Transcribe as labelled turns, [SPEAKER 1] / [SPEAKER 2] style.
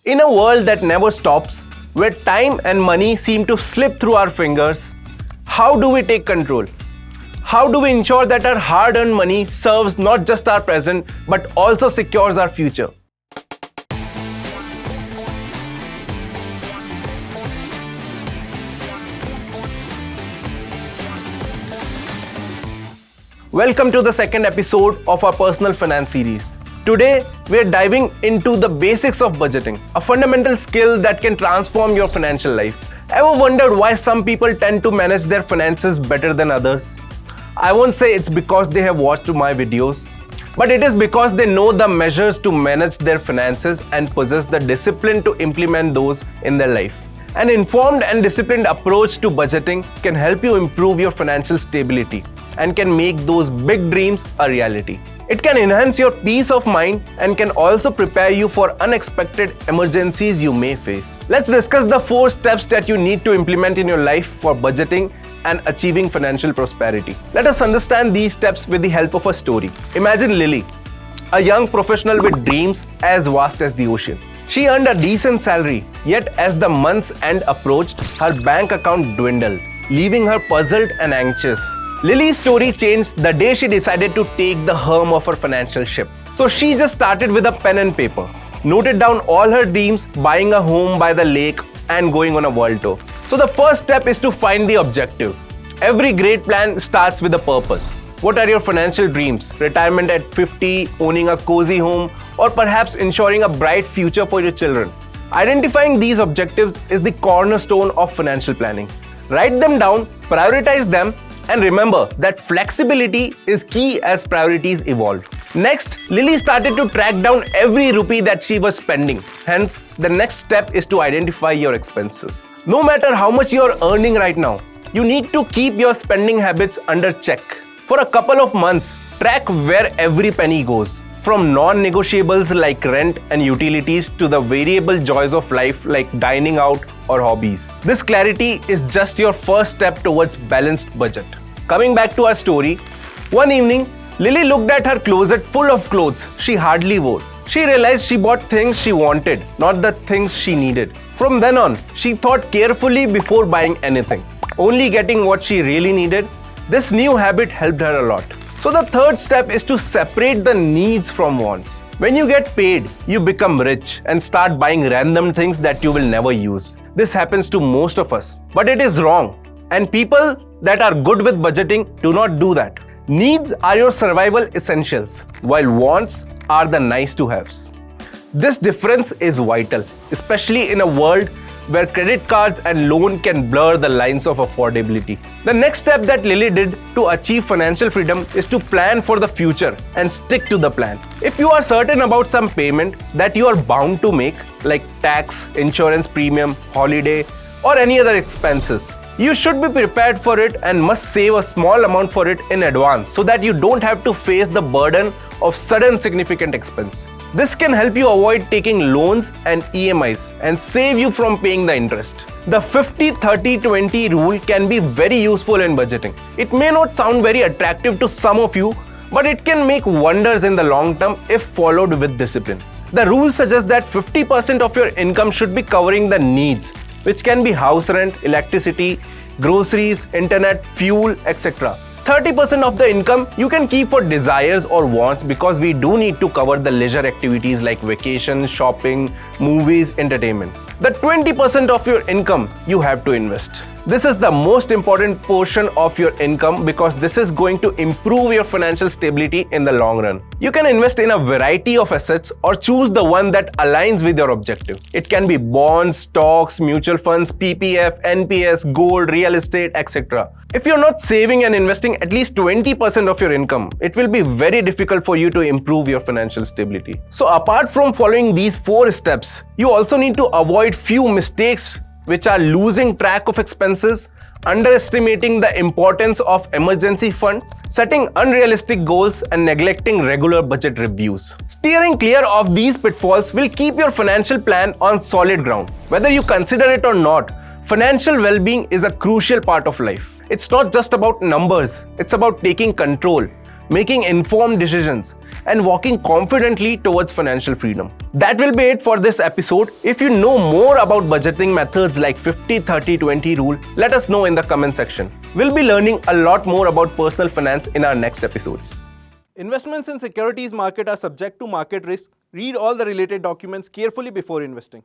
[SPEAKER 1] In a world that never stops, where time and money seem to slip through our fingers, how do we take control? How do we ensure that our hard-earned money serves not just our present but also secures our future? Welcome to the second episode of our personal finance series. Today, we are diving into the basics of budgeting, a fundamental skill that can transform your financial life. Ever wondered why some people tend to manage their finances better than others? I won't say it's because they have watched my videos, but it is because they know the measures to manage their finances and possess the discipline to implement those in their life. An informed and disciplined approach to budgeting can help you improve your financial stability and can make those big dreams a reality. It can enhance your peace of mind and can also prepare you for unexpected emergencies you may face. Let's discuss the 4 steps that you need to implement in your life for budgeting and achieving financial prosperity. Let us understand these steps with the help of a story. Imagine Lily, a young professional with dreams as vast as the ocean. She earned a decent salary, yet as the month's end approached, her bank account dwindled, leaving her puzzled and anxious. Lily's story changed the day she decided to take the helm of her financial ship. So she just started with a pen and paper, noted down all her dreams, buying a home by the lake and going on a world tour. So the first step is to find the objective. Every great plan starts with a purpose. What are your financial dreams? Retirement at 50, owning a cozy home, or perhaps ensuring a bright future for your children? Identifying these objectives is the cornerstone of financial planning. Write them down, prioritize them, and remember that flexibility is key as priorities evolve. Next, Lily started to track down every rupee that she was spending. Hence, the next step is to identify your expenses. No matter how much you are earning right now, you need to keep your spending habits under check. For a couple of months, track where every penny goes. From non-negotiables like rent and utilities to the variable joys of life like dining out or hobbies. This clarity is just your first step towards balanced budget. Coming back to our story, one evening, Lily looked at her closet full of clothes she hardly wore. She realized she bought things she wanted, not the things she needed. From then on, she thought carefully before buying anything, only getting what she really needed. This new habit helped her a lot. So the third step is to separate the needs from wants. When you get paid, you become rich and start buying random things that you will never use. This happens to most of us, but it is wrong. And people that are good with budgeting do not do that. Needs are your survival essentials, while wants are the nice to haves. This difference is vital, especially in a world where credit cards and loan can blur the lines of affordability. The next step that Lily did to achieve financial freedom is to plan for the future and stick to the plan. If you are certain about some payment that you are bound to make, like tax, insurance premium, holiday, or any other expenses, you should be prepared for it and must save a small amount for it in advance so that you don't have to face the burden of sudden significant expense. This can help you avoid taking loans and EMIs and save you from paying the interest. The 50-30-20 rule can be very useful in budgeting. It may not sound very attractive to some of you, but it can make wonders in the long term if followed with discipline. The rule suggests that 50% of your income should be covering the needs, which can be house rent, electricity, groceries, internet, fuel, etc. 30% of the income you can keep for desires or wants because we do need to cover the leisure activities like vacation, shopping, movies, entertainment. The 20% of your income you have to invest. This is the most important portion of your income because this is going to improve your financial stability in the long run. You can invest in a variety of assets or choose the one that aligns with your objective. It can be bonds, stocks, mutual funds, PPF, NPS, gold, real estate, etc. If you're not saving and investing at least 20% of your income, it will be very difficult for you to improve your financial stability. So apart from following these 4 steps, you also need to avoid few mistakes which are losing track of expenses, underestimating the importance of emergency fund, setting unrealistic goals and neglecting regular budget reviews. Steering clear of these pitfalls will keep your financial plan on solid ground. Whether you consider it or not, financial well-being is a crucial part of life. It's not just about numbers, it's about taking control, making informed decisions, and walking confidently towards financial freedom. That will be it for this episode. If you know more about budgeting methods like 50-30-20 rule, let us know in the comment section. We'll be learning a lot more about personal finance in our next episodes.
[SPEAKER 2] Investments in securities market are subject to market risk. Read all the related documents carefully before investing.